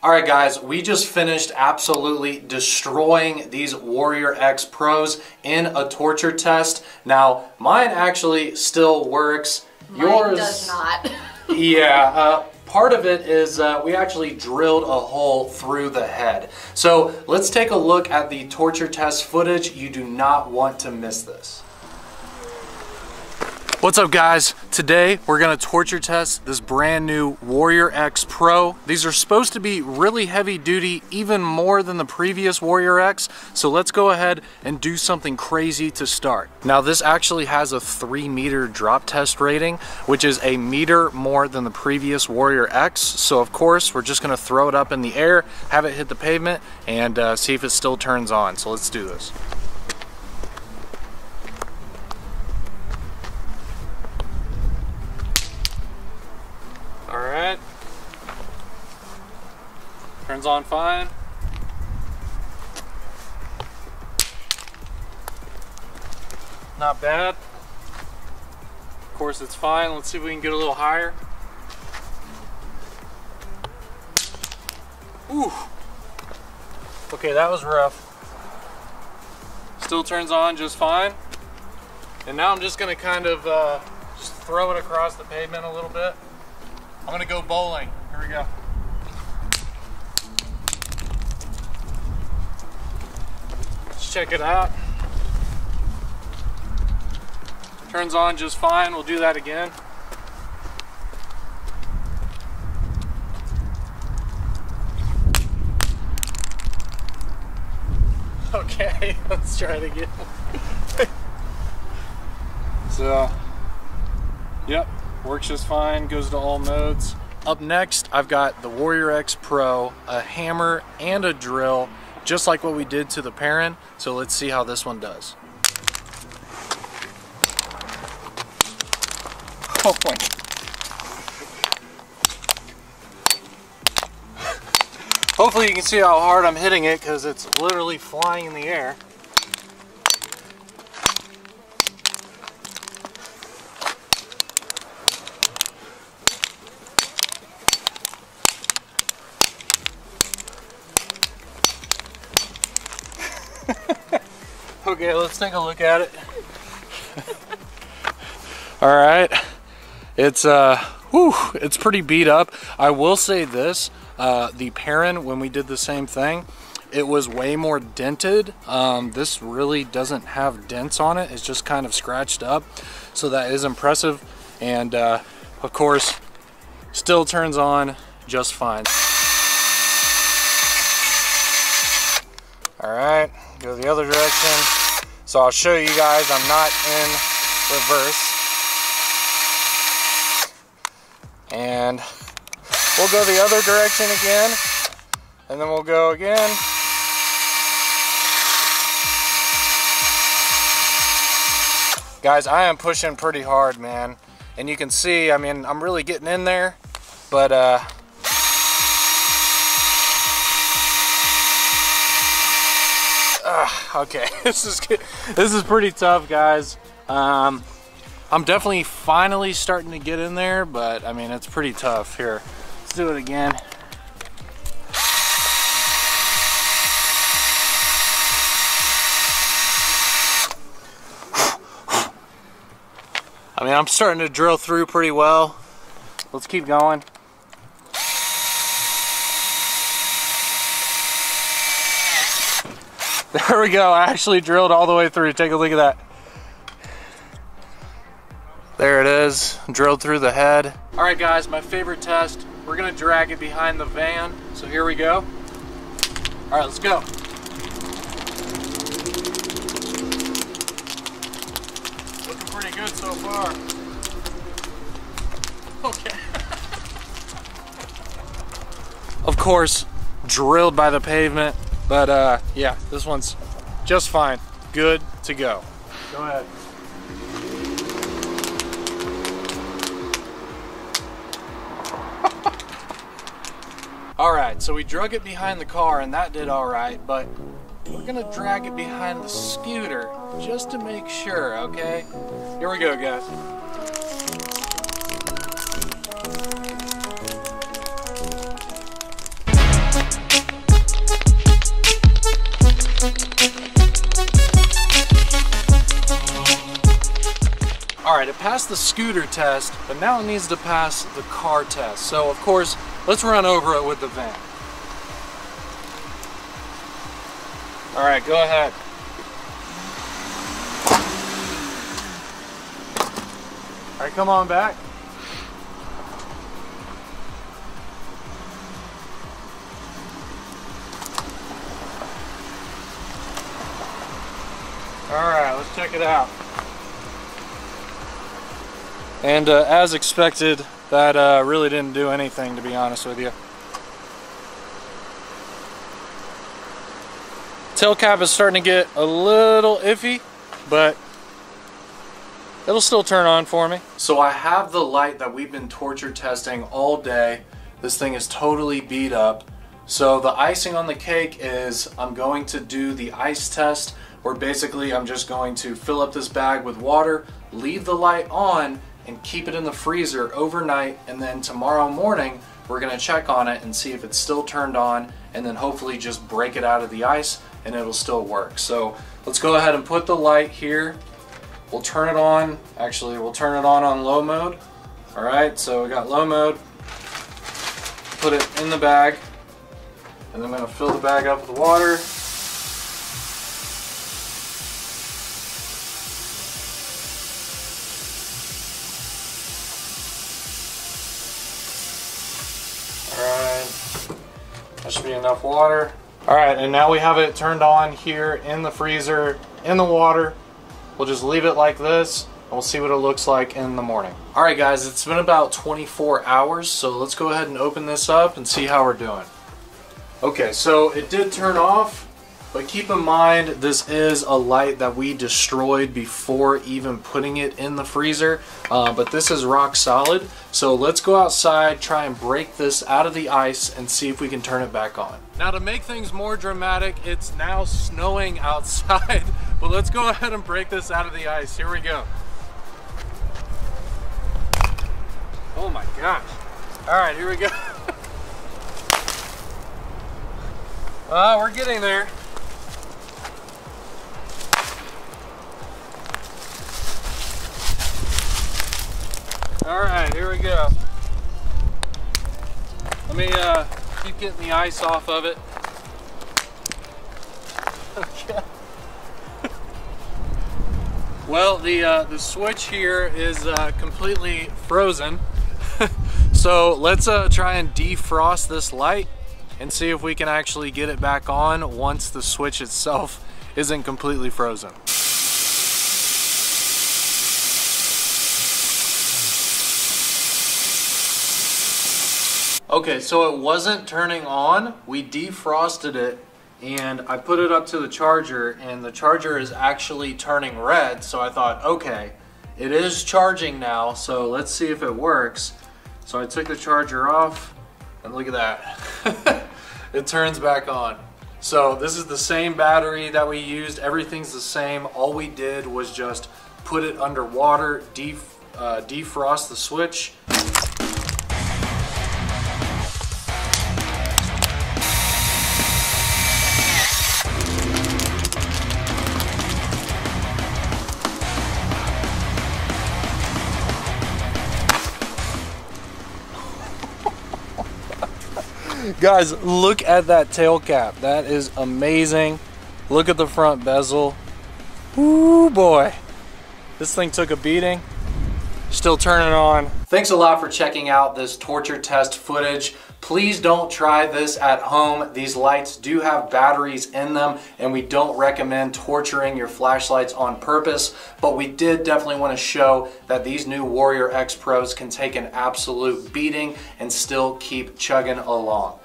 Alright guys, we just finished absolutely destroying these Warrior X Pros in a torture test. Now, mine actually still works. Mine does not. Yeah, part of it is we actually drilled a hole through the head. So let's take a look at the torture test footage. You do not want to miss this. What's up guys? Today we're going to torture test this brand new Warrior X Pro. These are supposed to be really heavy duty, even more than the previous Warrior X. So let's go ahead and do something crazy to start. Now this actually has a 3-meter drop test rating, which is a meter more than the previous Warrior X. So of course we're just going to throw it up in the air, have it hit the pavement, and see if it still turns on. So let's do this. Alright, turns on fine. Not bad. Of course it's fine. Let's see if we can get a little higher. Ooh. Okay, that was rough. Still turns on just fine. And now I'm just gonna kind of just throw it across the pavement a little bit. I'm gonna go bowling. Here we go. Let's check it out. Turns on just fine. We'll do that again. Okay, let's try it again. So, yep. Works just fine, goes to all modes. Up next, I've got the Warrior X Pro, a hammer and a drill, just like what we did to the Perrin. So let's see how this one does. Oh boy. Hopefully you can see how hard I'm hitting it because it's literally flying in the air. Okay, let's take a look at it. All right, it's it's pretty beat up. I will say this: the Perrin, when we did the same thing, it was way more dented. This really doesn't have dents on it; it's just kind of scratched up. So that is impressive, and of course, still turns on just fine. All right, go the other direction. So I'll show you guys, I'm not in reverse. And we'll go the other direction again, and then we'll go again. Guys, I am pushing pretty hard, man. And you can see, I mean, I'm really getting in there, but okay, this is pretty tough, guys. I'm definitely finally starting to get in there, but I mean, it's pretty tough. Here, let's do it again. I mean, I'm starting to drill through pretty well. Let's keep going. There we go, I actually drilled all the way through. Take a look at that. There it is, drilled through the head. All right guys, my favorite test. We're gonna drag it behind the van. So here we go. All right, let's go. Looking pretty good so far. Okay. Of course, drilled by the pavement. But yeah, this one's just fine. Good to go. Go ahead. Alright, so we drug it behind the car and that did alright, but we're gonna drag it behind the scooter just to make sure, okay? Here we go, guys. Alright, it passed the scooter test, but now it needs to pass the car test. So of course, let's run over it with the van. Alright, go ahead. Alright, come on back. Alright, let's check it out. And as expected, that really didn't do anything, to be honest with you. Tail cap is starting to get a little iffy, but it'll still turn on for me. So I have the light that we've been torture testing all day. This thing is totally beat up. So the icing on the cake is I'm going to do the ice test, where basically I'm just going to fill up this bag with water, leave the light on, and keep it in the freezer overnight, and then tomorrow morning we're going to check on it and see if it's still turned on, and then hopefully just break it out of the ice and it'll still work. So let's go ahead and put the light here. We'll turn it on, actually we'll turn it on low mode. Alright, so we got low mode, put it in the bag, and then I'm going to fill the bag up with water. That should be enough water. Alright, and now we have it turned on here in the freezer, in the water. We'll just leave it like this, and we'll see what it looks like in the morning. Alright guys, it's been about 24 hours, so let's go ahead and open this up and see how we're doing. Okay, so it did turn off, but keep in mind this is a light that we destroyed before even putting it in the freezer, but this is rock solid. So let's go outside, try and break this out of the ice and see if we can turn it back on. Now to make things more dramatic, it's now snowing outside, but let's go ahead and break this out of the ice. Here we go. Oh my gosh. All right, here we go. We're getting there. Alright, here we go. Let me keep getting the ice off of it. Okay. Well, the switch here is completely frozen. So let's try and defrost this light and see if we can actually get it back on once the switch itself isn't completely frozen. Okay, so it wasn't turning on. We defrosted it and I put it up to the charger, and the charger is actually turning red. So I thought, okay, it is charging now, so let's see if it works. So I took the charger off and look at that. It turns back on. So this is the same battery that we used. Everything's the same. All we did was just put it under water, defrost the switch. Guys, look at that tail cap. That is amazing. Look at the front bezel. Ooh boy, this thing took a beating. Still turning on. Thanks a lot for checking out this torture test footage. Please don't try this at home. These lights do have batteries in them, and we don't recommend torturing your flashlights on purpose, but we did definitely want to show that these new Warrior X Pros can take an absolute beating and still keep chugging along.